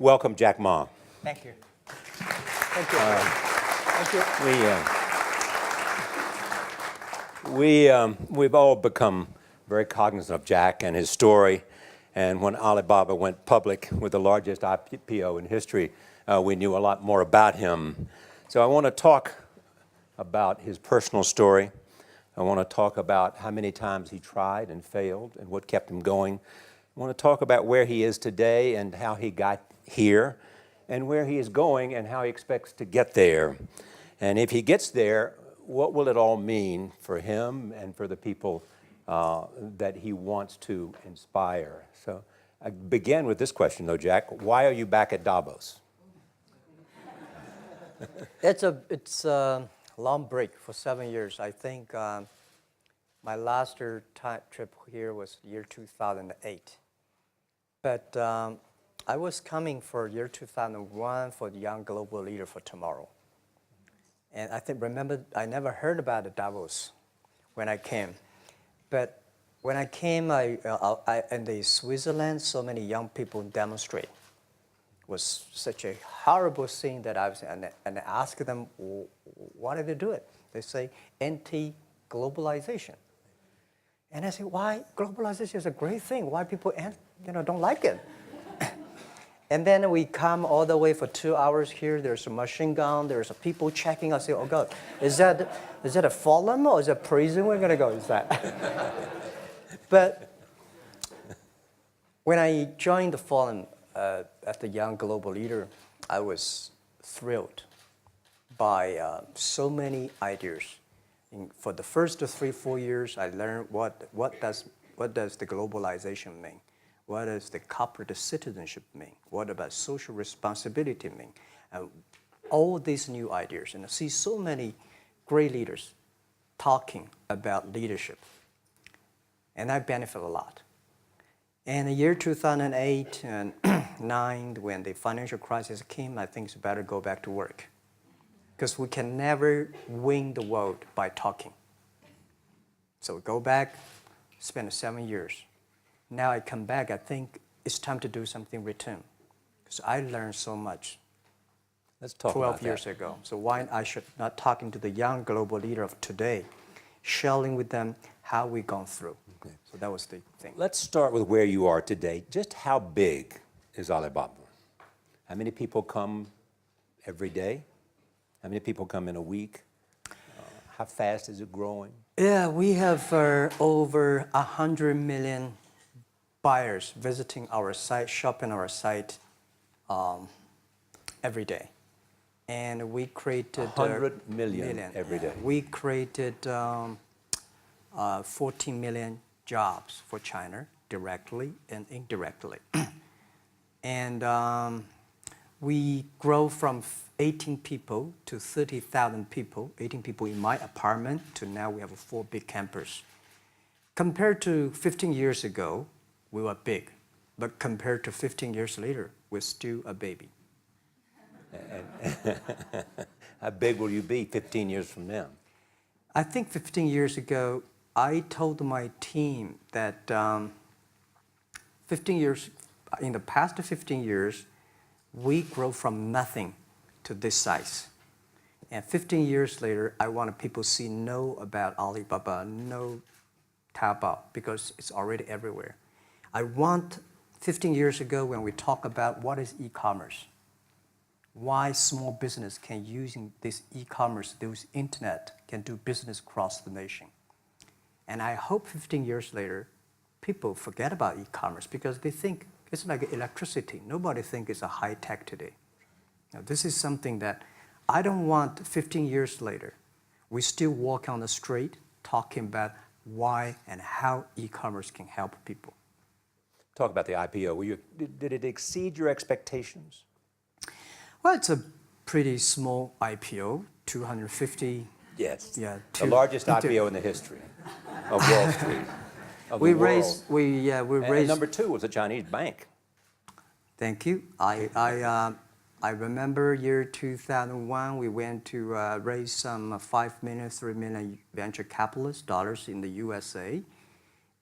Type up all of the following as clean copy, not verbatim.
welcome Jack Ma. Thank you. Thank you. Thank you. We've all become very cognizant of Jack and his story. And when Alibaba went public with the largest IPO in history, we knew a lot more about him. So I want to talk about his personal story. I want to talk about how many times he tried and failed and what kept him going. I want to talk about where he is today and how he got here, and where he is going and how he expects to get there. And if he gets there, what will it all mean for him and for the people that he wants to inspire? So I begin with this question, though, Jack. Why are you back at Davos? It's a long break for 7 years. I think my last trip here was year 2008. But I was coming for year 2001 for the Young Global Leader for Tomorrow. And remember, I never heard about the Davos when I came. But when I came, in the Switzerland, so many young people demonstrate. It was such a horrible thing that and I asked them, why did they do it? They say, anti-globalization. And I say, why? Globalization is a great thing. Why people don't like it? And then we come all the way for 2 hours here. There's a machine gun. There's a people checking. I say, oh God, is that a forum or is it a prison we're gonna go? Is that? But when I joined the forum as the Young Global Leader, I was thrilled by so many ideas. For the first 3-4 years, I learned what does the globalization mean. What does the corporate citizenship mean? What about social responsibility mean? All these new ideas, and I see so many great leaders talking about leadership, and I benefit a lot. And the year 2008 and 2009, when the financial crisis came, I think it's better go back to work, because we can never win the world by talking. So go back, spend 7 years. Now I come back, I think it's time to do something return. Because I learned so much. Let's talk 12 years ago. So why I should not talking to the young global leader of today, sharing with them how we've gone through. Okay. So that was the thing. Let's start with where you are today. Just how big is Alibaba? How many people come every day? How many people come in a week? How fast is it growing? Yeah, we have over 100 million buyers visiting our site, shopping our site every day. And we created 100 million every day. We created 14 million jobs for China, directly and indirectly. And we grow from 18 people to 30,000 people, 18 people in my apartment, to now we have a 4 big campus. Compared to 15 years ago, we were big, but compared to 15 years later, we're still a baby. How big will you be 15 years from now? I think 15 years ago, I told my team that in the past 15 years, we grow from nothing to this size. And 15 years later, I want people to know about Alibaba, know Taobao, because it's already everywhere. I want 15 years ago when we talk about what is e-commerce, why small business can using this e-commerce, this internet, can do business across the nation. And I hope 15 years later, people forget about e-commerce because they think it's like electricity. Nobody thinks it's a high tech today. Now, this is something that I don't want 15 years later, we still walk on the street talking about why and how e-commerce can help people. Talk about the IPO. Did it exceed your expectations? Well, it's a pretty small IPO, 250. Yes. Yeah. The largest IPO in the history of Wall Street. We raised. And number 2 was a Chinese bank. Thank you. I remember year 2001. We went to raise some 5 million, 3 million venture capitalist dollars in the USA,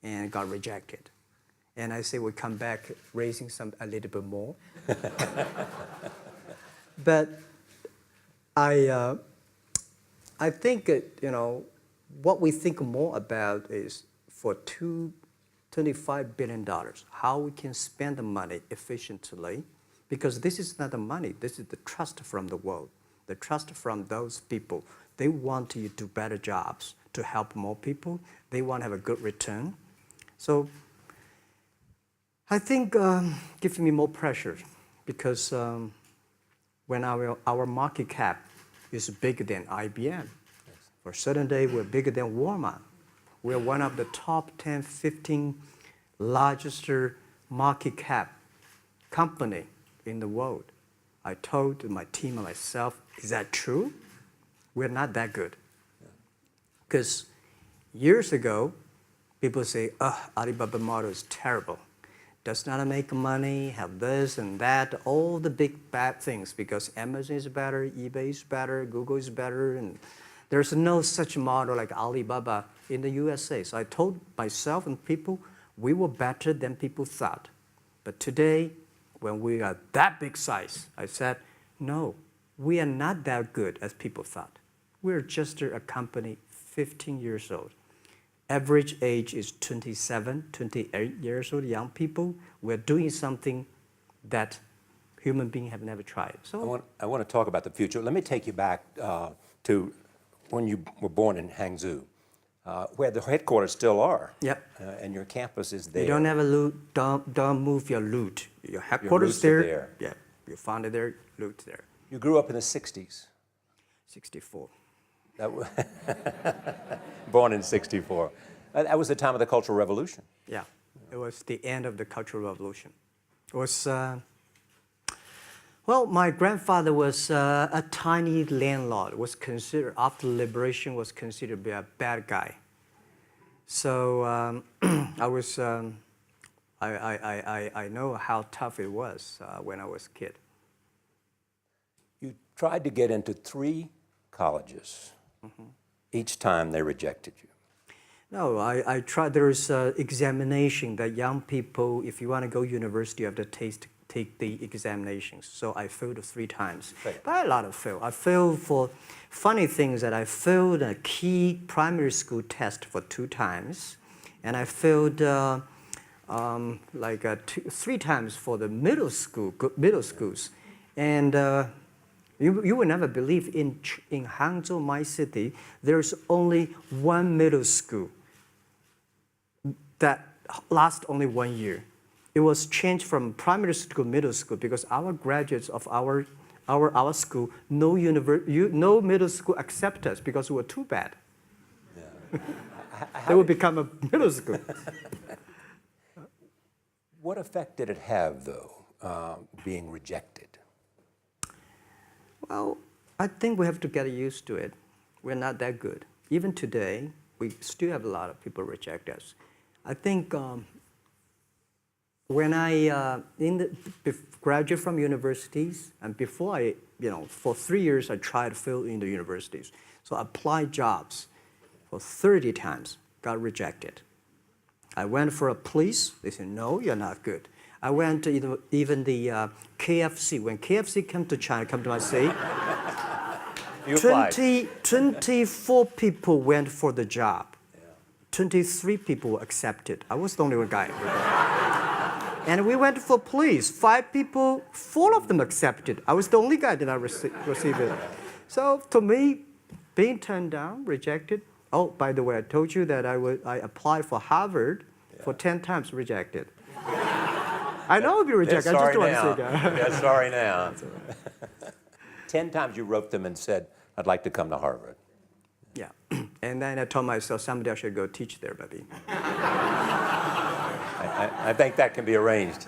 and got rejected. And I say we come back raising a little bit more. But I think, what we think more about is for $25 billion, how we can spend the money efficiently, because this is not the money, this is the trust from the world, the trust from those people. They want you to do better jobs to help more people. They want to have a good return. So I think gives me more pressure because when our market cap is bigger than IBM, for a certain day we're bigger than Walmart. We're one of the top 10, 15 largest market cap company in the world. I told my team and myself, is that true? We're not that good. Because years ago, people say, Alibaba model is terrible. Does not make money, have this and that, all the big bad things, because Amazon is better, eBay is better, Google is better, and there's no such model like Alibaba in the USA. So I told myself and people, we were better than people thought. But today, when we are that big size, I said, no, we are not that good as people thought. We're just a company 15 years old. Average age is 27, 28 years old, young people. We're doing something that human beings have never tried. So I want to talk about the future. Let me take you back to when you were born in Hangzhou, where the headquarters still are. Yep. And your campus is there. You don't have a loot, don't move your loot. Your headquarters Your roots are there. Yeah, you found it there, loot there. You grew up in the 60s. 64. Born in 64. That was the time of the Cultural Revolution. Yeah, it was the end of the Cultural Revolution. It was, well, my grandfather was a tiny landlord, was considered, after liberation, was considered to be a bad guy. So I know how tough it was when I was a kid. You tried to get into 3 colleges. Each time they rejected you. No, I tried. There is an examination that young people, if you want to go university, you have to take the examinations. So I failed 3 times. Right. But a lot of fail. I failed for funny things that I failed a key primary school test for 2 times. And I failed 3 times for the middle schools. And you will never believe in Hangzhou, my city, there's only 1 middle school that lasts only 1 year. It was changed from primary school to middle school because our graduates of our school, no middle school accept us because we were too bad. Yeah. They would become a middle school. What effect did it have, though, being rejected? Well, I think we have to get used to it. We're not that good. Even today, we still have a lot of people reject us. I think when I graduated from universities, and before I, for 3 years, I tried to fill in the universities. So I applied jobs for 30 times, got rejected. I went for a police, they said, no, you're not good. I went to even the KFC. When KFC came to China, come to my city, 24 people went for the job. 23 people were accepted. I was the only one guy. And we went for police. 5 people, 4 of them accepted. I was the only guy that I received it. So to me, being turned down, rejected. Oh, by the way, I told you that I applied for Harvard for 10 times, rejected. I know I'll be rejected. I just don't want to say that. They're sorry now. 10 times you wrote them and said, I'd like to come to Harvard. Yeah. And then I told myself, someday I should go teach there, maybe. I think that can be arranged.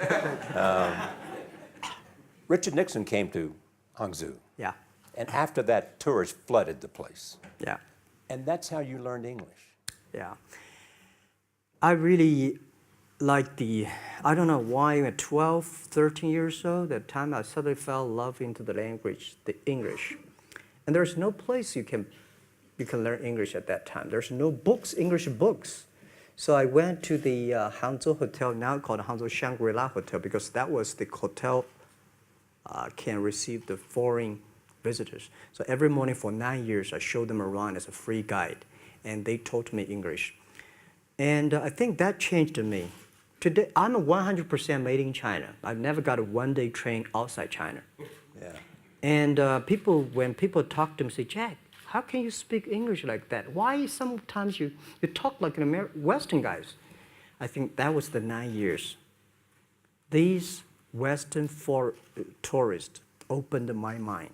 Richard Nixon came to Hangzhou. Yeah. And after that, tourists flooded the place. Yeah. And that's how you learned English. Yeah. I really like I don't know why, at 12, 13 years old, that time I suddenly fell in love into the language, the English. And there's no place you can learn English at that time. There's no books, English books. So I went to the Hangzhou Hotel, now called Hangzhou Shangri-La Hotel, because that was the hotel can receive the foreign visitors. So every morning for 9 years, I showed them around as a free guide, and they taught me English. And I think that changed me. Today, I'm 100% made in China. I've never got a one-day train outside China. Yeah. And when people talk to me, say, Jack, how can you speak English like that? Why sometimes you talk like an Western guys? I think that was the 9 years. These Western tourists opened my mind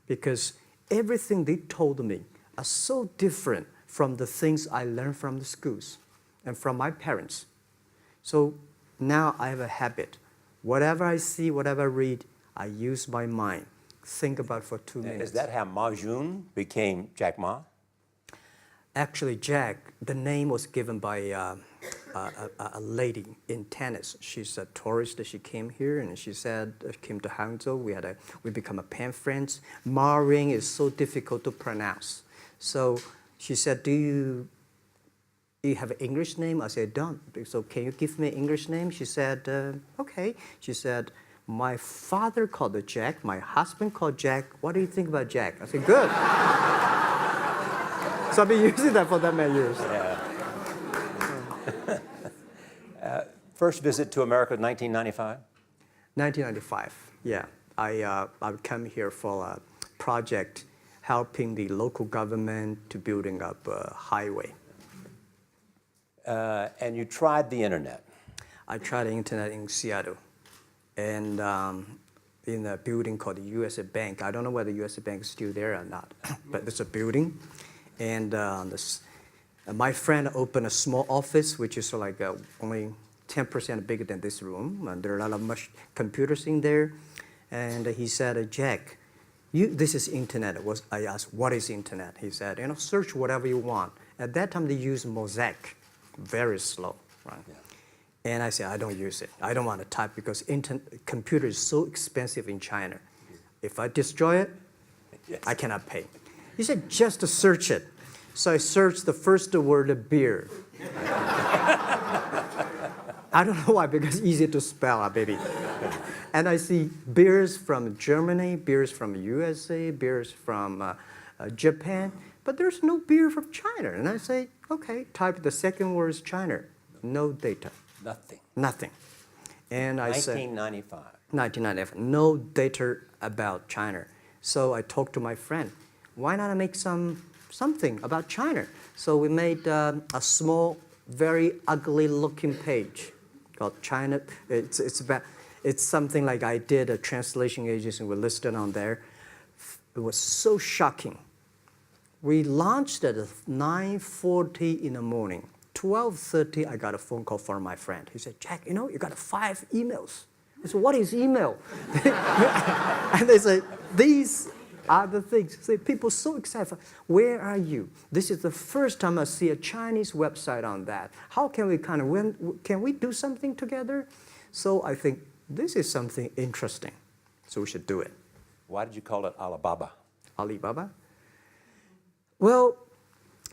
because everything they told me are so different from the things I learned from the schools and from my parents. So now I have a habit. Whatever I see, whatever I read, I use my mind. Think about for 2 minutes. Is that how Ma Jun became Jack Ma? Actually, Jack, the name was given by a lady in tennis. She's a tourist. She came here and she said, came to Hangzhou. We become a pen friends. Ma Ring is so difficult to pronounce. So she said, do you have an English name? I said, don't. So can you give me an English name? She said, okay. She said, my father called it Jack. My husband called Jack. What do you think about Jack? I said, good. So I've been using that for that many years. Yeah. First visit to America, 1995? 1995, yeah. I would come here for a project helping the local government to building up a highway. And you tried the internet. I tried the internet in Seattle. And in a building called the USA Bank. I don't know whether the USA Bank is still there or not, but it's a building. And my friend opened a small office, which is like only 10% bigger than this room. And there are a lot of computers in there. And he said, Jack, this is internet. I asked, what is internet? He said, search whatever you want. At that time, they used Mosaic, very slow, right? Yeah. And I said, I don't use it. I don't want to type because computer is so expensive in China. If I destroy it, yes, I cannot pay. He said, just to search it. So I searched the first word, beer. I don't know why, because it's easy to spell, baby. And I see beers from Germany, beers from USA, beers from Japan, but there's no beer from China. And I say, okay, type the second word is China. No data. Nothing. Nothing. And I said, 1995. 1995, no data about China. So I talked to my friend, why not make something about China? So we made a small, very ugly looking page called China. It's something like I did a translation agency, we listed on there. It was so shocking. We launched at 9:40 in the morning. 12:30, I got a phone call from my friend. He said, Jack, you got 5 emails. I said, what is email? And they say, these are the things. So people so excited. Where are you? This is the first time I see a Chinese website on that. How can we can we do something together? So I think this is something interesting. So we should do it. Why did you call it Alibaba? Alibaba? Well,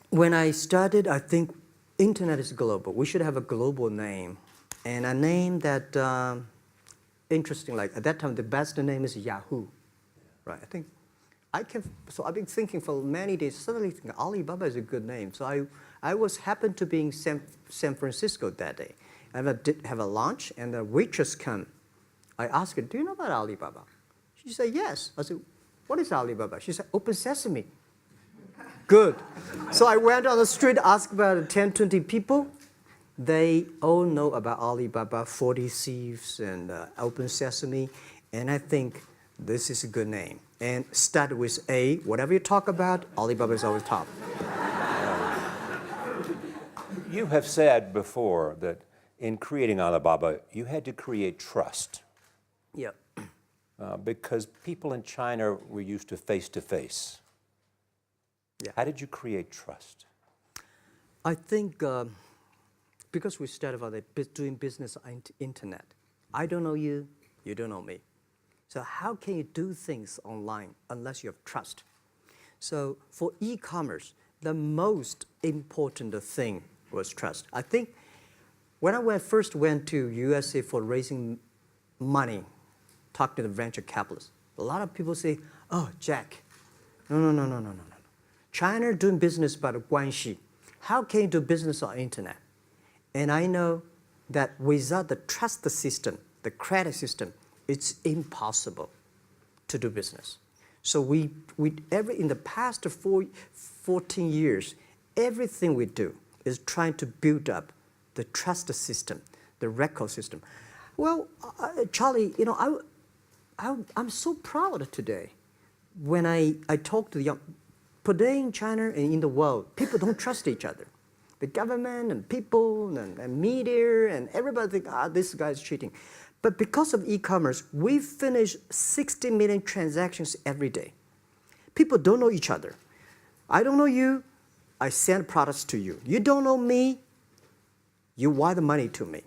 when I started, I think internet is global. We should have a global name. And a name that, interesting, like at that time, the best name is Yahoo. Right, so I've been thinking for many days, suddenly think Alibaba is a good name. So I happened to be in San Francisco that day. I did have a lunch, and the waitress came. I asked her, do you know about Alibaba? She said, yes. I said, what is Alibaba? She said, Open Sesame. Good. So I went on the street, asked about 10, 20 people. They all know about Alibaba, 40 Thieves, and Open Sesame. And I think this is a good name. And start with A. Whatever you talk about, Alibaba is always top. You have said before that in creating Alibaba, you had to create trust. Yep. Because people in China were used to face-to-face. Yeah. How did you create trust? I think because we started about doing business on internet. I don't know you, you don't know me. So how can you do things online unless you have trust? So for e-commerce, the most important thing was trust. I think when I first went to USA for raising money, talk to the venture capitalists, a lot of people say, oh, Jack, no. China doing business by the guanxi. How can you do business on internet? And I know that without the trust system, the credit system, it's impossible to do business. So in the past 14 years, everything we do is trying to build up the trust system, the record system. Well, Charlie, I'm so proud today when I talk to the young. Today in China and in the world, people don't trust each other. The government and people and media and everybody think, this guy's cheating. But because of e-commerce, we finish 60 million transactions every day. People don't know each other. I don't know you, I send products to you. You don't know me, you wire the money to me.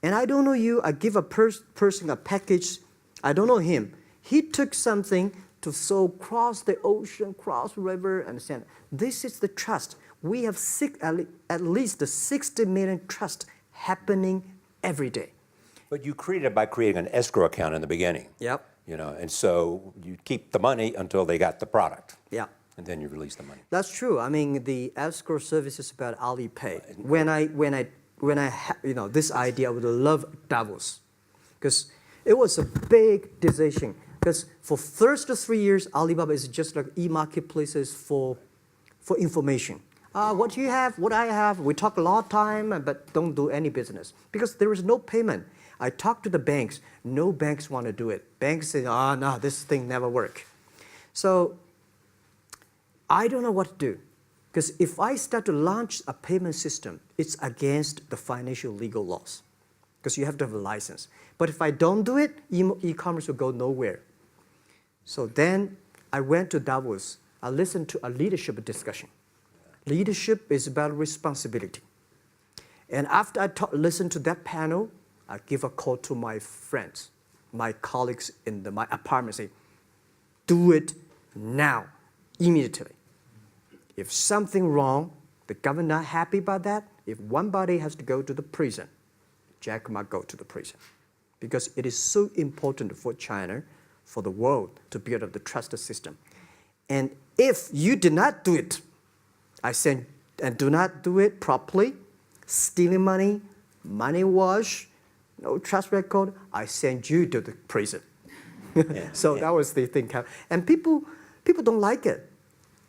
And I don't know you, I give a person a package, I don't know him. He took something to cross the ocean, cross the river, and send. This is the trust. We have at least 60 million trust happening every day. But you created it by creating an escrow account in the beginning. Yep. And so you keep the money until they got the product. Yeah. And then you release the money. That's true. I mean, the escrow service is about Alipay. When I had, this idea, I would love Davos, because it was a big decision. Because for first 3 years, Alibaba is just like e-marketplaces for information. What do you have? What I have? We talk a lot of time, but don't do any business because there is no payment. I talk to the banks. No banks want to do it. Banks say, no, this thing never work. So I don't know what to do. Because if I start to launch a payment system, it's against the financial legal laws. Because you have to have a license. But if I don't do it, e-commerce will go nowhere. So then I went to Davos. I listened to a leadership discussion. Leadership is about responsibility. And after I listened to that panel, I give a call to my friends, my colleagues in my apartment, say, do it now, immediately. If something wrong, the government not happy about that, if one body has to go to the prison, Jack might go to the prison. Because it is so important for China, for the world, to build up the trust system. And if you did not do it, I said, and do not do it properly, stealing money, money wash, no trust record, I send you to the prison. So that was the thing. And people don't like it.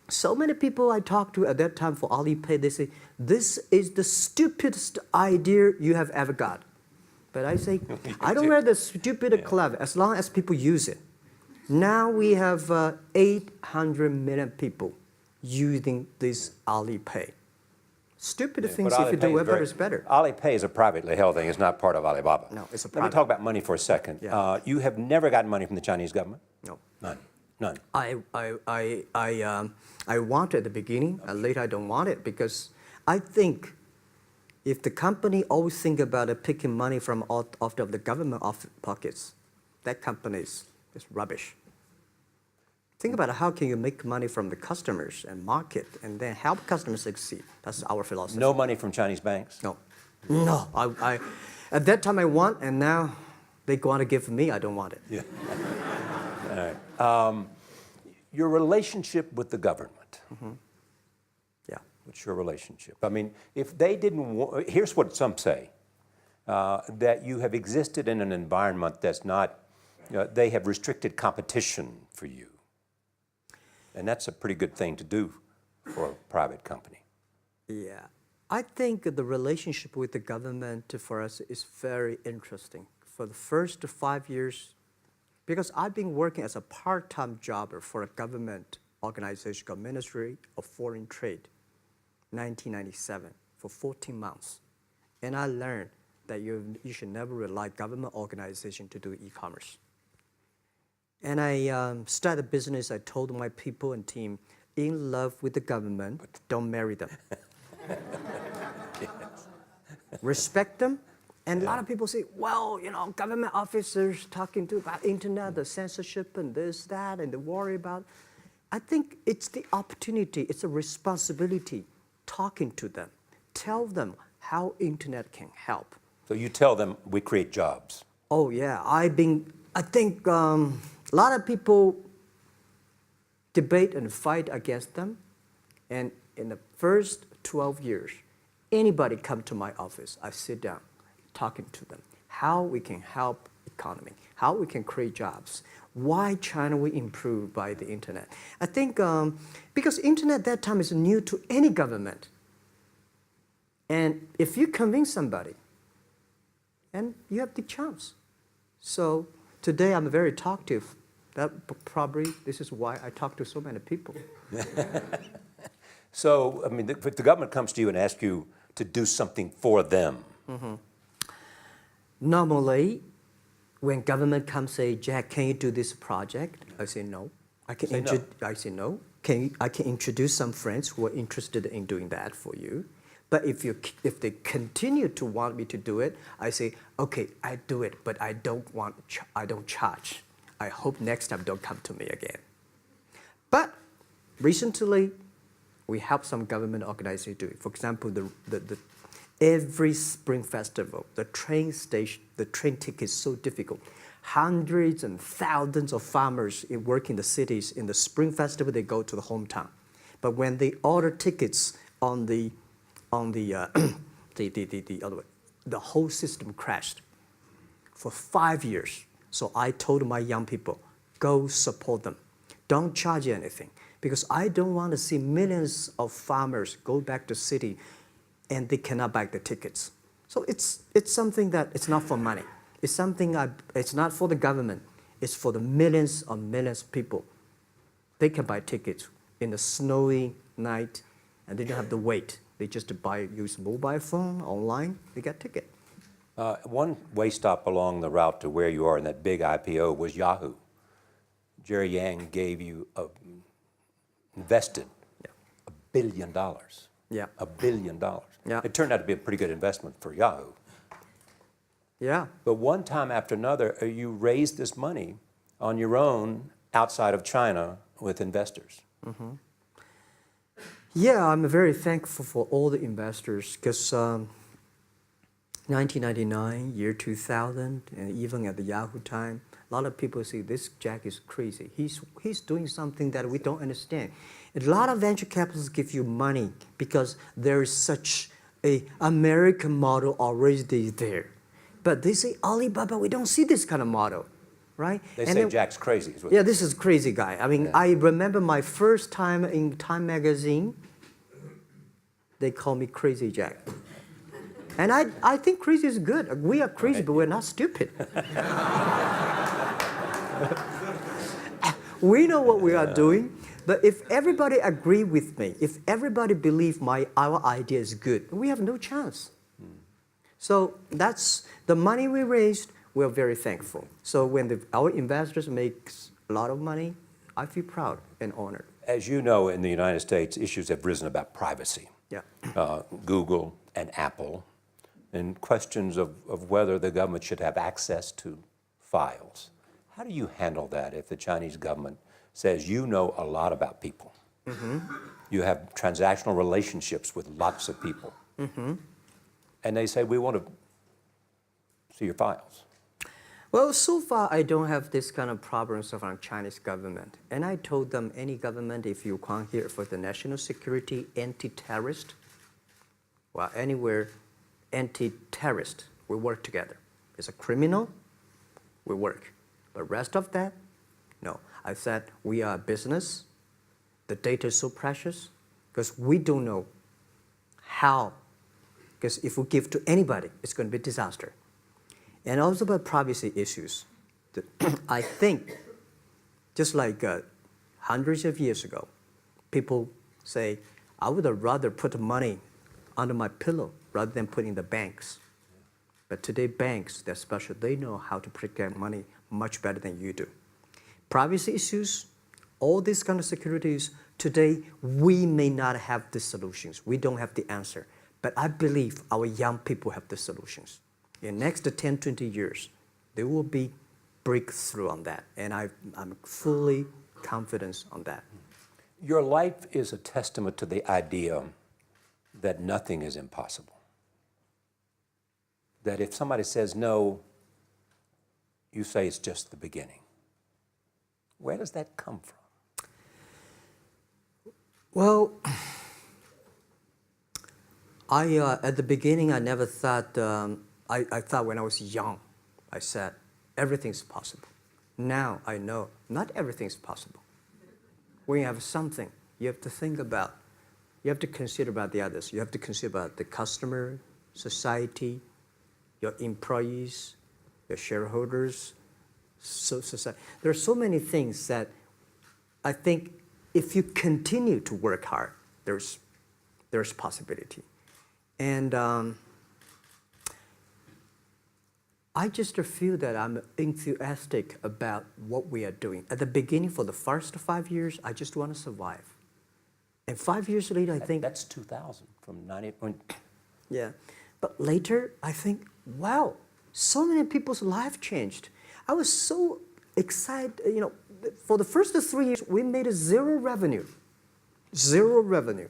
So many people I talked to at that time for Alipay, they say, this is the stupidest idea you have ever got. But I say, I don't wear the stupid clever as long as people use it. Now we have 800 million people using this Alipay. Stupid things, if you do it, is better. Alipay is a privately held thing. It's not part of Alibaba. No, it's a private. Let me talk about money for a second. Yeah. You have never gotten money from the Chinese government? No. None. I want it at the beginning, and later I don't want it because I think if the company always think about picking money from out of the government pockets, that company is rubbish. Think about how can you make money from the customers and market and then help customers succeed. That's our philosophy. No money from Chinese banks? No. No. I at that time I want, and now they want to give me, I don't want it. Yeah. All right. Your relationship with the government. Mm-hmm. Yeah. What's your relationship? I mean, if they didn't, here's what some say, that you have existed in an environment that's not, they have restricted competition for you. And that's a pretty good thing to do for a private company. Yeah. I think the relationship with the government for us is very interesting. For the first 5 years, because I've been working as a part-time jobber for a government organization called Ministry of Foreign Trade, 1997, for 14 months. And I learned that you should never rely on government organization to do e-commerce. And I started a business. I told my people and team, in love with the government, but don't marry them. Respect them. And a lot of people say, well, government officers talking about internet, the censorship and this, that, and they worry about. I think it's the opportunity, it's a responsibility talking to them, tell them how internet can help. So you tell them we create jobs. Oh yeah, I think a lot of people debate and fight against them. And in the first 12 years, anybody come to my office, I sit down talking to them, how we can help economy, how we can create jobs, why China will improve by the internet. I think because internet that time is new to any government. And if you convince somebody, and you have the chance. So today I'm very talkative. That probably this is why I talk to so many people. So, I mean, if the government comes to you and asks you to do something for them. Normally, when government comes say, Jack, can you do this project? I say no. I say no. I can introduce some friends who are interested in doing that for you. But if they continue to want me to do it, I say, okay, I do it, but I don't charge. I hope next time don't come to me again. But recently, we help some government organizations do it. For example, every Spring Festival, the train ticket is so difficult. Hundreds and thousands of farmers work in the cities. In the Spring Festival, they go to the hometown. But when they order tickets on the other way, the whole system crashed for 5 years. So I told my young people, go support them. Don't charge anything. Because I don't want to see millions of farmers go back to city and they cannot buy the tickets. So it's something that it's not for money. It's something it's not for the government. It's for the millions of people. They can buy tickets in the snowy night and they don't have to wait. They just use mobile phone, online, they get ticket. One way stop along the route to where you are in that big IPO was Yahoo. Jerry Yang gave you invested $1 billion. Yeah. $1 billion. Yeah. It turned out to be a pretty good investment for Yahoo. Yeah. But one time after another, you raised this money on your own outside of China with investors. Yeah, I'm very thankful for all the investors because 1999, year 2000, and even at the Yahoo time, a lot of people say this Jack is crazy. He's doing something that we don't understand. A lot of venture capitalists give you money because there is such a American model already there. But they say, Alibaba, we don't see this kind of model, right? They say Jack's crazy. Is what yeah, this is crazy guy. I mean, I remember my first time in Time magazine, they call me Crazy Jack. And I think crazy is good. We are crazy, but we're not stupid. We know what we are doing, but if everybody agree with me, if everybody believe our idea is good, we have no chance. So that's the money we raised. We're very thankful. So when our investors make a lot of money, I feel proud and honored. As you know, in the United States, issues have risen about privacy. Yeah. Google and Apple, and questions of whether the government should have access to files. How do you handle that if the Chinese government says you know a lot about people? You have transactional relationships with lots of people. And they say, we want to see your files. Well, so far I don't have this kind of problems from Chinese government. And I told them, any government, if you come here for the national security, anti-terrorist, well, anywhere, anti-terrorist, we work together. It's a criminal, we work. But rest of that, no. I said, we are a business. The data is so precious because we don't know how. Because if we give to anybody, it's going to be a disaster. And also about privacy issues. I think, just like hundreds of years ago, people say, I would rather put money under my pillow rather than put in the banks. But today, banks, they're special. They know how to protect money much better than you do. Privacy issues, all these kind of securities, today, we may not have the solutions. We don't have the answer. But I believe our young people have the solutions. In the next 10, 20 years, there will be breakthrough on that. And I'm fully confident on that. Your life is a testament to the idea that nothing is impossible. That if somebody says no, you say it's just the beginning. Where does that come from? Well, at the beginning, I never thought, I thought when I was young, I said, everything's possible. Now I know not everything's possible. When you have something, you have to think about, you have to consider about the others. You have to consider about the customer, society, your employees, your shareholders, society. There are so many things that I think if you continue to work hard, there's possibility. And I just feel that I'm enthusiastic about what we are doing. At the beginning, for the first 5 years, I just want to survive. And 5 years later, I think... That's 2000, from 98. Yeah. But later, I think, wow, so many people's life changed. I was so excited, you know, for the first 3 years, we made zero revenue. Zero revenue.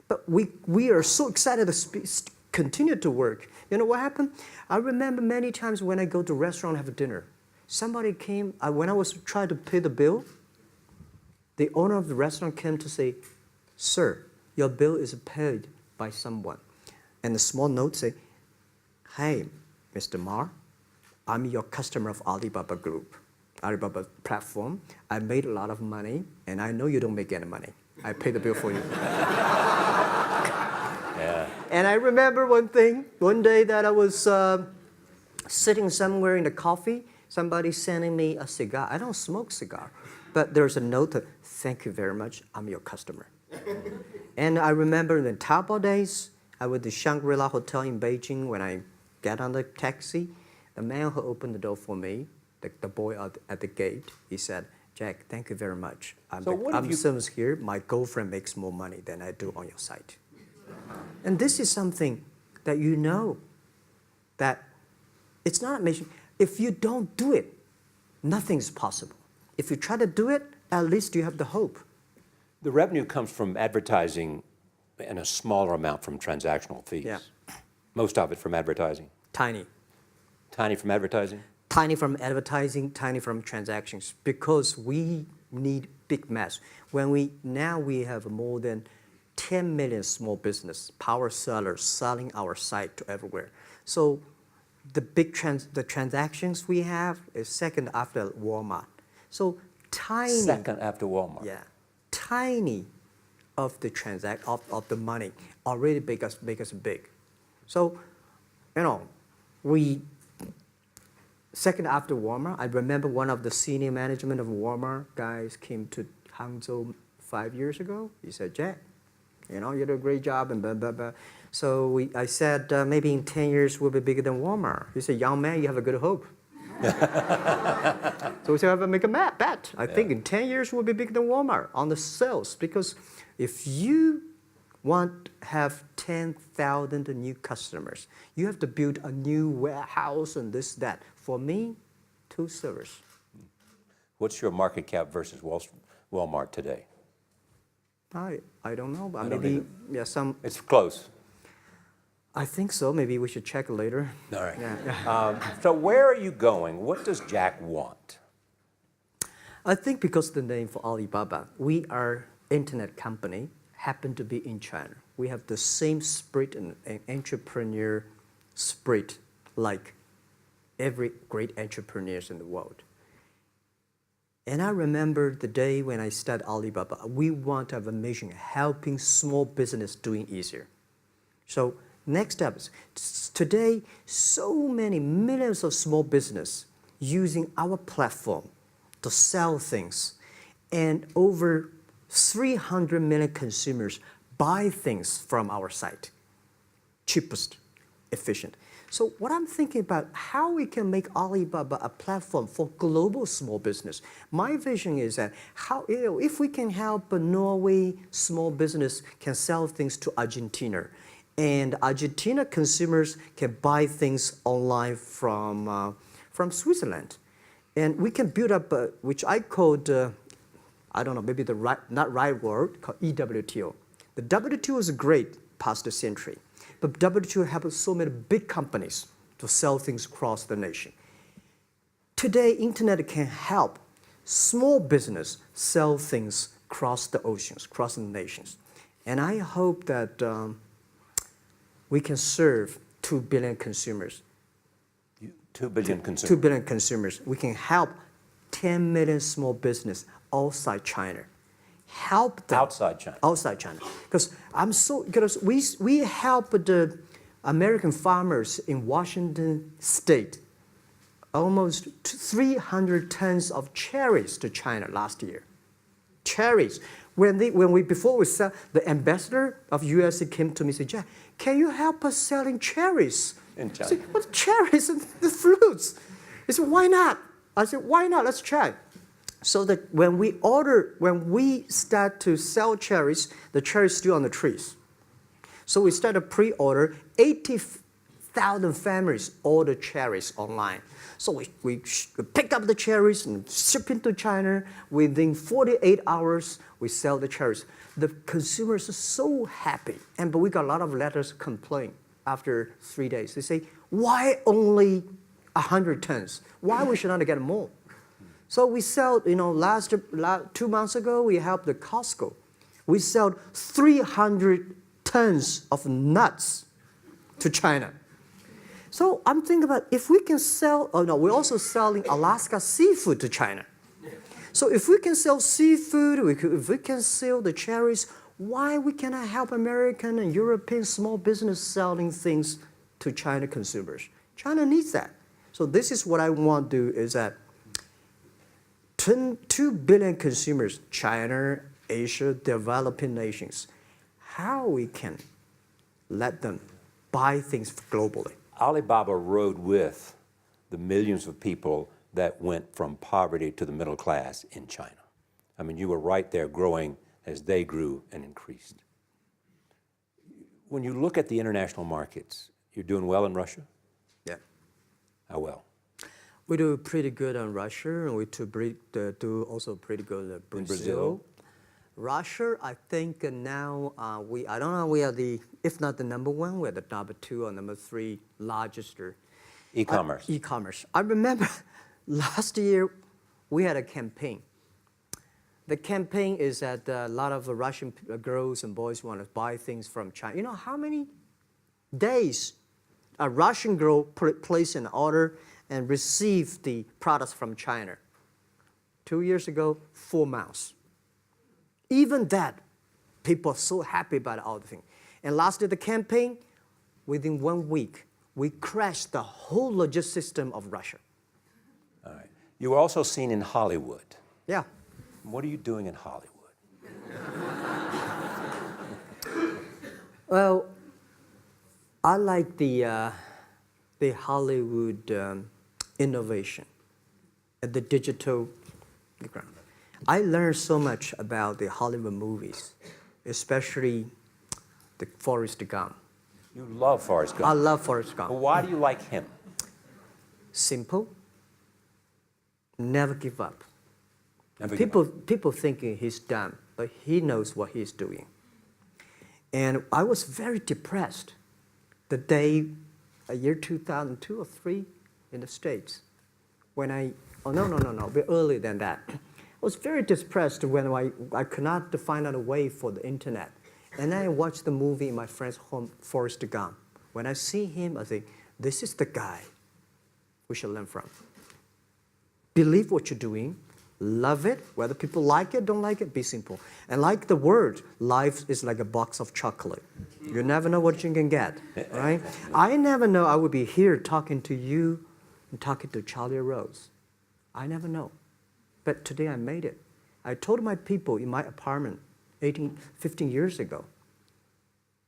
But we are so excited to continue to work. You know what happened? I remember many times when I go to a restaurant and have dinner, somebody came, when I was trying to pay the bill, the owner of the restaurant came to say, "Sir, your bill is paid by someone." And the small note say, "Hey, Mr. Ma, I'm your customer of Alibaba Group, Alibaba platform. I made a lot of money, and I know you don't make any money. I pay the bill for you." Yeah. And I remember one day that I was sitting somewhere in the coffee, somebody sending me a cigar. I don't smoke cigar, but there's a note, "Thank you very much, I'm your customer." And I remember in the Taobao days, I was at the Shangri-La Hotel in Beijing. When I get on the taxi, the man who opened the door for me, the boy at the gate, he said, "Jack, thank you very much. I'm service here. My girlfriend makes more money than I do on your site." And this is something that you know that it's not amazing. If you don't do it, nothing's possible. If you try to do it, at least you have the hope. The revenue comes from advertising and a smaller amount from transactional fees. Yeah. Most of it from advertising. Tiny. Tiny from advertising? Tiny from advertising, tiny from transactions, because we need big mass. Now we have more than 10 million small business power sellers selling our site to everywhere. So the transactions we have is second after Walmart. So tiny. Second after Walmart. Yeah, tiny of the of the money already make us big. So, you know, second after Walmart. I remember one of the senior management of Walmart guys came to Hangzhou 5 years ago. He said, "Jack, you know, you do a great job," and blah, blah, blah. So I said, maybe in 10 years we'll be bigger than Walmart. He said, "Young man, you have a good hope." So we said, make a bet. I think in 10 years we'll be bigger than Walmart on the sales. Because if you want to have 10,000 new customers, you have to build a new warehouse and this, that. For me, 2 servers. What's your market cap versus Walmart today? I don't know, but I don't maybe either. some. It's close. I think so. Maybe we should check later. All right. Yeah. So where are you going? What does Jack want? I think because of the name for Alibaba, we are internet company, happen to be in China. We have the same spirit and entrepreneur spirit like every great entrepreneurs in the world. And I remember the day when I started Alibaba, we want to have a mission helping small business doing easier. So next step is today, so many millions of small business using our platform to sell things, and over 300 million consumers buy things from our site. Cheapest, efficient. So what I'm thinking about, how we can make Alibaba a platform for global small business. My vision is that if we can help a Norway small business can sell things to Argentina, and Argentina consumers can buy things online from Switzerland. And we can build up, which I called, I don't know, maybe not right word, called EWTO. The WTO is great, past century. But WTO helps so many big companies to sell things across the nation. Today, internet can help small business sell things across the oceans, across the nations. And I hope that we can serve 2 billion consumers. 2 billion consumers. 2 billion consumers. We can help 10 million small business outside China. Help them. Outside China. Outside China. Because we help the American farmers in Washington State almost 300 tons of cherries to China last year. Cherries. Before we sell, the ambassador of USA came to me and said, Jack, can you help us selling cherries? In China. I said, what cherries and the fruits? He said, why not? I said, why not? Let's try. So that when we start to sell cherries, the cherries still on the trees. So we start a pre-order, 80,000 families order cherries online. So we pick up the cherries and ship into China. Within 48 hours, we sell the cherries. The consumers are so happy. But we got a lot of letters complaint after 3 days. They say, why only 100 tons? Why we should not get more? So we sell, 2 months ago, we helped the Costco. We sold 300 tons of nuts to China. So I'm thinking about if we can sell, we're also selling Alaska seafood to China. So if we can sell seafood, if we can sell the cherries, why we cannot help American and European small business selling things to China consumers? China needs that. So this is what I want to do is that 2 billion consumers, China, Asia, developing nations, how we can let them buy things globally. Alibaba rode with the millions of people that went from poverty to the middle class in China. I mean, you were right there growing as they grew and increased. When you look at the international markets, you're doing well in Russia? Yeah. How well? We do pretty good in Russia, and we do also pretty good in Brazil. In Brazil? Russia, I think now I don't know, we are if not the number 1, we're the number 2 or number 3 largest. E-commerce. E-commerce. I remember last year we had a campaign. The campaign is that a lot of Russian girls and boys want to buy things from China. You know how many days a Russian girl placed an order and received the products from China? 2 years ago, 4 months. Even that, people are so happy about all the thing. And last year, the campaign, within 1 week, we crashed the whole logistics system of Russia. All right. You were also seen in Hollywood. Yeah. What are you doing in Hollywood? Well, I like the Hollywood innovation at the digital background. I learned so much about the Hollywood movies, especially the Forrest Gump. You love Forrest Gump. I love Forrest Gump. Well, why do you like him? Simple. Never give up. Never give up. People thinking he's dumb, but he knows what he's doing. And I was very depressed the day, year 2002 or 3 in the States, when a bit earlier than that. I was very depressed when I could not find out a way for the internet. And then I watched the movie in my friend's home, Forrest Gump. When I see him, I think, this is the guy we should learn from. Believe what you're doing, love it, whether people like it, don't like it, be simple. And like the word, life is like a box of chocolate. You never know what you can get, right? I never know I would be here talking to you and talking to Charlie Rose. I never know. But today I made it. I told my people in my apartment 15 years ago,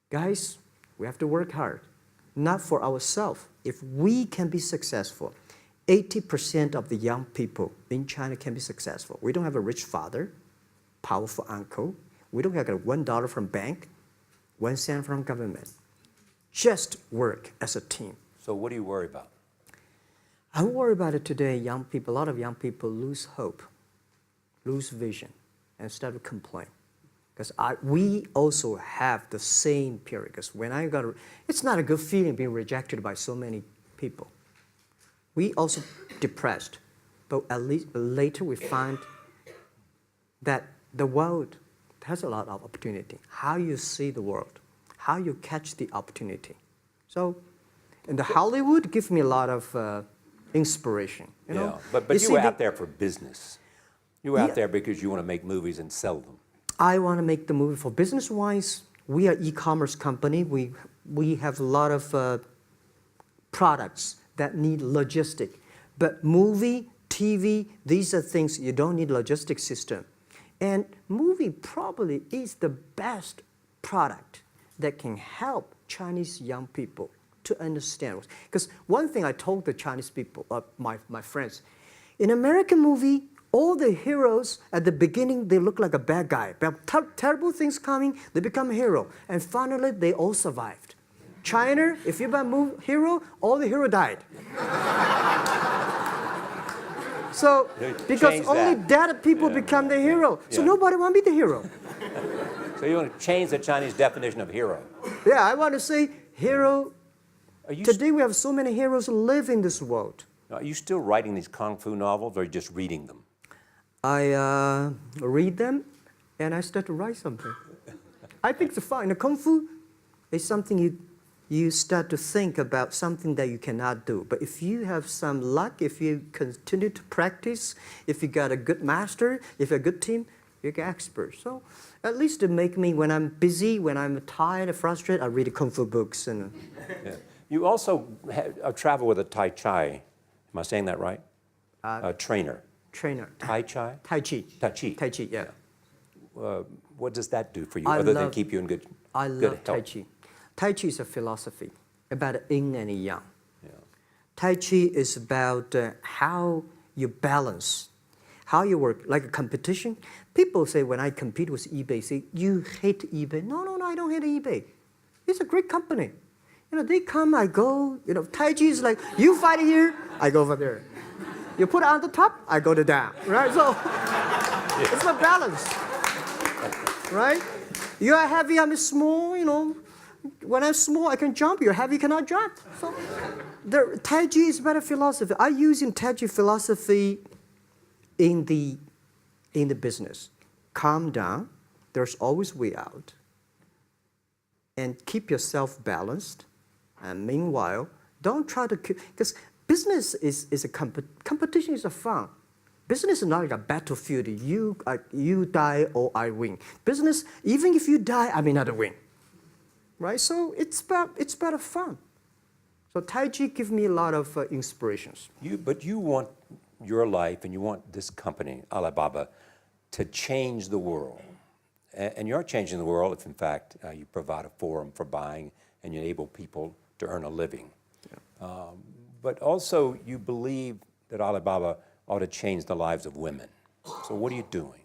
guys, we have to work hard, not for ourselves. If we can be successful, 80% of the young people in China can be successful. We don't have a rich father, powerful uncle. We don't have $1 from bank, 1 cent from government. Just work as a team. So what do you worry about? I worry about it today. Young people, a lot of young people lose hope, lose vision, and start to complain. Because we also have the same period. Because when it's not a good feeling being rejected by so many people. We also depressed, but at least later we find that the world has a lot of opportunity. How you see the world, how you catch the opportunity. So, in the Hollywood gives me a lot of inspiration. You know? But you were out there for business. You were out there because you want to make movies and sell them. I want to make the movie for business-wise. We are e-commerce company. We have a lot of products that need logistic. But movie, TV, these are things you don't need logistic system. And movie probably is the best product that can help Chinese young people to understand. Because one thing I told the Chinese people, my friends, in American movie, all the heroes at the beginning, they look like a bad guy. Terrible things coming, they become a hero. And finally, they all survived. China, if you're a hero, all the hero died. So, because only dead people become the hero. So nobody want to be the hero. So you want to change the Chinese definition of hero? Yeah, I want to say hero. Today we have so many heroes live in this world. Are you still writing these kung fu novels, or are you just reading them? I read them, and I start to write something. I think it's fun. The kung fu is something you start to think about something that you cannot do. But if you have some luck, if you continue to practice, if you got a good master, if you're a good team, you get expert. So at least to make me, when I'm busy, when I'm tired or frustrated, I read kung fu books. And You also travel with a Tai Chi. Am I saying that right? Trainer. Tai Chi? Tai Chi. Tai Chi. Tai Chi, yeah. What does that do for you, other than keep you in good health? I love Tai Chi. Tai Chi is a philosophy about yin and yang. Yeah. Tai Chi is about how you balance, how you work, like a competition. People say when I compete with eBay, say, you hate eBay. No, I don't hate eBay. It's a great company. You know, they come, I go. You know, Tai Chi is like, you fight here, I go over there. You put it on the top, I go to down, right? So it's a balance, right? You are heavy, I'm small, you know. When I'm small, I can jump. You're heavy, you cannot jump. So the Tai Chi is better philosophy. I use in Tai Chi philosophy in the business. Calm down. There's always way out. And keep yourself balanced. And meanwhile, don't try to keep, because business is a competition is a fun. Business is not like a battlefield. You die or I win. Business, even if you die, I may not win. Right? So it's better fun. So Tai Chi gives me a lot of inspirations. But you want your life and you want this company, Alibaba, to change the world. And you're changing the world if, in fact, you provide a forum for buying and you enable people to earn a living. Yeah. But also, you believe that Alibaba ought to change the lives of women. So what are you doing?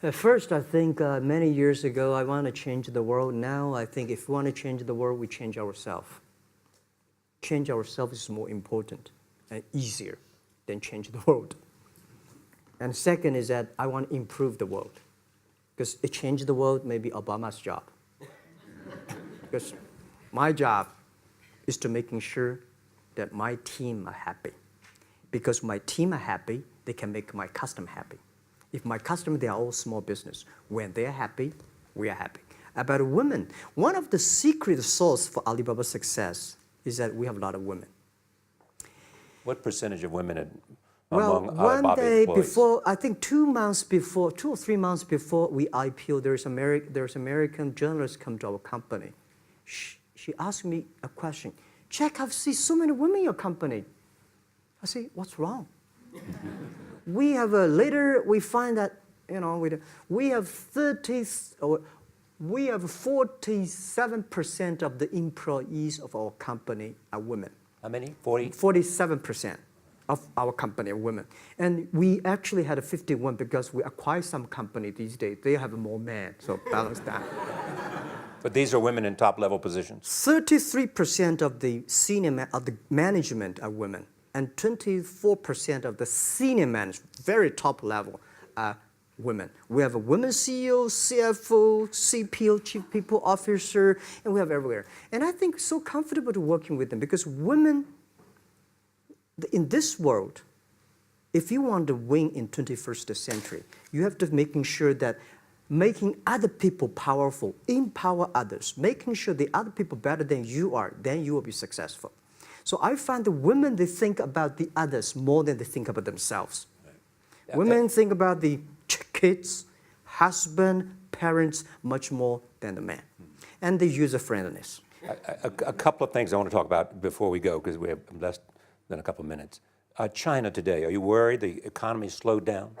At first, I think many years ago, I want to change the world. Now, I think if we want to change the world, we change ourselves. Change ourselves is more important and easier than change the world. And second is that I want to improve the world. Because it changed the world may be Obama's job. Because my job is to making sure that my team are happy. Because my team are happy, they can make my customer happy. If my customer, they are all small business. When they are happy, we are happy. About women, one of the secret source for Alibaba's success is that we have a lot of women. What percentage of women one among Alibaba day employees? before, I think 2 or 3 months before we IPO, there's American journalist come to our company. She asked me a question. Jack, I've seen so many women in your company. I say, what's wrong? We have later we find that we have 47% of the employees of our company are women. How many? 40? 47% of our company are women. And we actually had a 51 because we acquired some company these days. They have more men, so balance that. But these are women in top-level positions? 33% of the of the management are women. And 24% of the senior management, very top level, are women. We have a women CEO, CFO, CPO, Chief People Officer, and we have everywhere. And I think so comfortable to working with them because women, in this world, if you want to win in 21st century, you have to making sure that making other people powerful, empower others, making sure the other people better than you are, then you will be successful. So I find the women, they think about the others more than they think about themselves. Right. Yeah, women think about the kids, husband, parents much more than the man. And the user-friendliness. A couple of things I want to talk about before we go, because we have less than a couple of minutes. China today, are you worried the economy slowed down?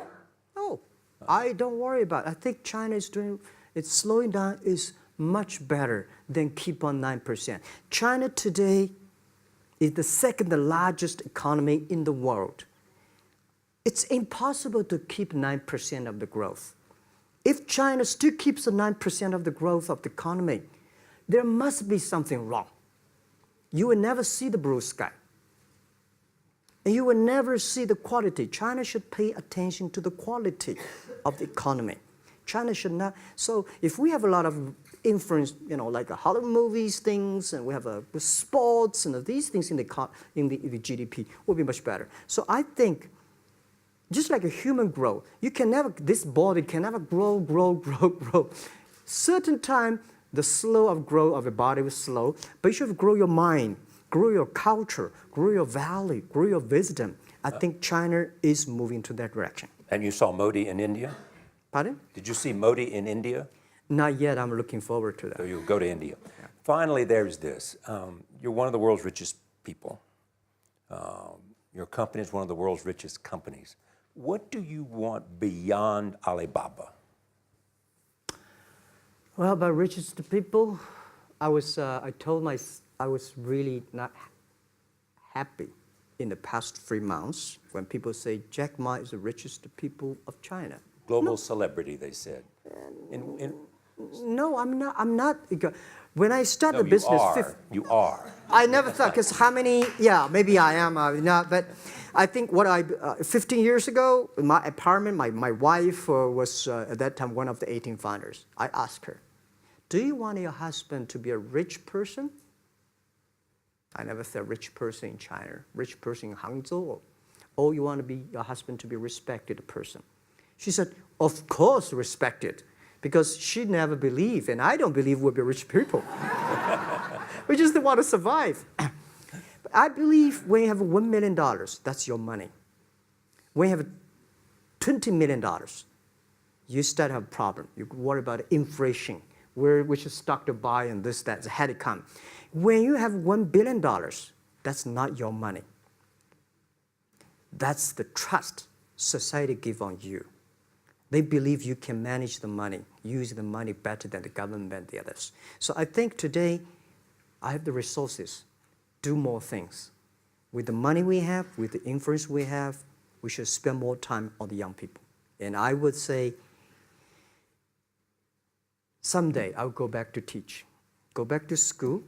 No, I don't worry about it. I think China is doing, it's slowing down is much better than keep on 9%. China today is the second largest economy in the world. It's impossible to keep 9% of the growth. If China still keeps the 9% of the growth of the economy, there must be something wrong. You will never see the blue sky. And you will never see the quality. China should pay attention to the quality of the economy. China should not. So if we have a lot of influence, like Hollywood movies, things, and we have sports and these things in the GDP, will be much better. So I think, just like a human growth, this body can never grow. Certain time, the slow of growth of a body is slow, but you should grow your mind, grow your culture, grow your value, grow your wisdom. I think China is moving to that direction. And you saw Modi in India? Pardon? Did you see Modi in India? Not yet. I'm looking forward to that. So you'll go to India. Yeah. Finally, there's this. You're one of the world's richest people. Your company is one of the world's richest companies. What do you want beyond Alibaba? Well, about richest people, I was really not happy in the past 3 months when people say Jack Ma is the richest people of China. Global celebrity, they said. No, I'm not. When I started the business, you are. I never thought, because how many? Yeah, maybe I am. Not, but I think 15 years ago, in my apartment, my wife was at that time one of the 18 founders. I asked her, "Do you want your husband to be a rich person?" I never said rich person in China, rich person in Hangzhou, or you want your husband to be a respected person. She said, "Of course, respected." Because she never believed, and I don't believe we'll be rich people. We just want to survive. But I believe when you have $1 million, that's your money. When you have $20 million, you start to have a problem. You worry about inflation, which stock to buy and this, that, had to come. When you have $1 billion, that's not your money. That's the trust society gives on you. They believe you can manage the money, use the money better than the government and the others. So I think today, I have the resources, do more things. With the money we have, with the influence we have, we should spend more time on the young people. And I would say, someday I'll go back to teach. Go back to school,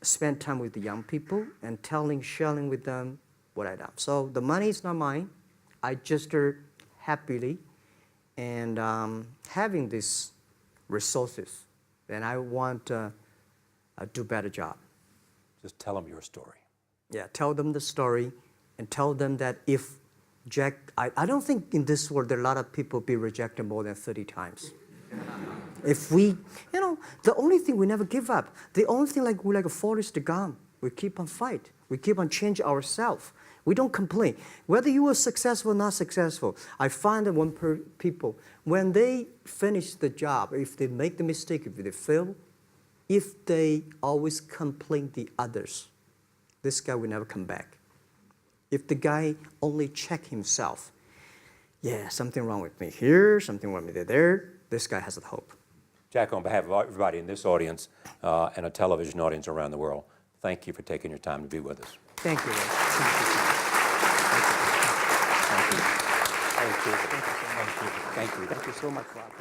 spend time with the young people, and sharing with them what I've done. So the money is not mine. I just happily and having these resources, then I want to do a better job. Just tell them your story. Yeah, tell them the story and tell them that if Jack, I don't think in this world there are a lot of people be rejected more than 30 times. If we, the only thing we never give up, the only thing we're like a Forrest Gump, we keep on fight. We keep on change ourselves. We don't complain. Whether you were successful or not successful, I find that people, when they finish the job, if they make the mistake, if they fail, if they always complain the others, this guy will never come back. If the guy only check himself, yeah, something wrong with me here, something wrong with me there, this guy has a hope. Jack, on behalf of everybody in this audience and a television audience around the world, thank you for taking your time to be with us. Thank you. Thank you. Thank you. Thank you. Thank you. Thank you so much, Rob.